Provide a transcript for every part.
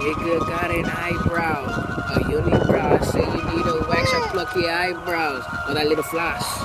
Nigga got an eyebrow, a unibrow. I say you need a wax, I pluck your eyebrows. Or that little floss.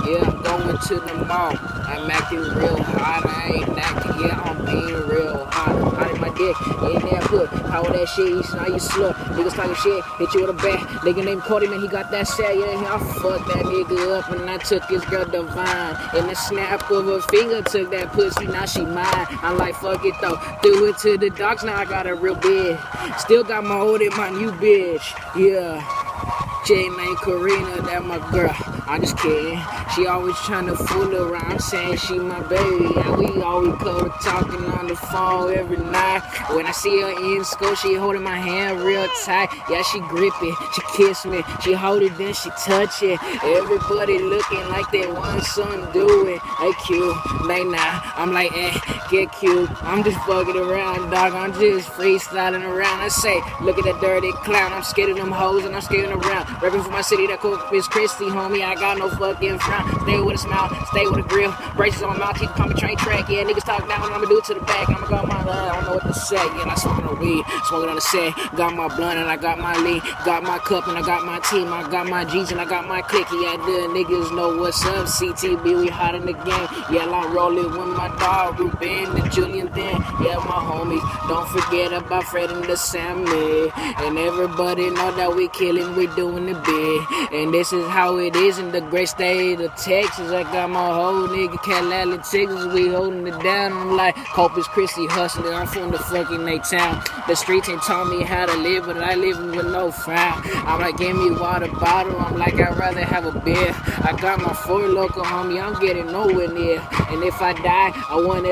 Yeah, I'm going to the mall. I'm acting real hot, I ain't acting, yeah, I'm being real hot. Hot in my dick, in there, put power that shit, you know you slut. Niggas talking shit, hit you with a bat. Nigga named Cody, man, he got that set, yeah, I fucked that nigga up and I took his girl Divine. In the snap of her finger, took that pussy, now she mine. I'm like, fuck it though, threw it to the dogs, now I got a real big. Still got my old and my new bitch, yeah. J named Karina, that my girl. I'm just kidding. She always tryna fool around, saying she my baby. Yeah, we always cover talking on the phone every night. When I see her in school, she holding my hand real tight. Yeah, she grip it, she kiss me, she hold it, then she touch it. Everybody looking like they want something to do it. They cute, they not. I'm like, get cute. I'm just fucking around, dog. I'm just freestyling around. I say, look at that dirty clown. I'm scared of them hoes and I'm scared around. Rapping for my city, that Corpus Christi, homie. I got no fucking frown. Stay with a smile, stay with a grill. Braces on my mouth, keep calling me train track. Yeah, niggas talk down, I'ma do it to the back. I'ma go my I don't know what to say. Yeah, I smoking on weed, smoking on the set. Got my blunt and I got my lean. Got my cup and I got my team. I got my G's and I got my clique. Yeah, the niggas know what's up. CTB, we hot in the game. Yeah, I'm rolling with my dog, Ruben and Julian then. Yeah, my homies. Don't forget about Fred and the Sammy. And everybody know that we killing, we doing it big. And this is how it is in the great state of Texas. I got my whole nigga Cadillac, Texas. We holding it down. I'm like Corpus Christi hustling. I'm from the fucking A-town. The streets ain't taught me how to live, but I living with no frown. I'm like, give me water bottle. I'm like, I'd rather have a beer. I got my 4 local homie. I'm getting nowhere near. And if I die, I want it.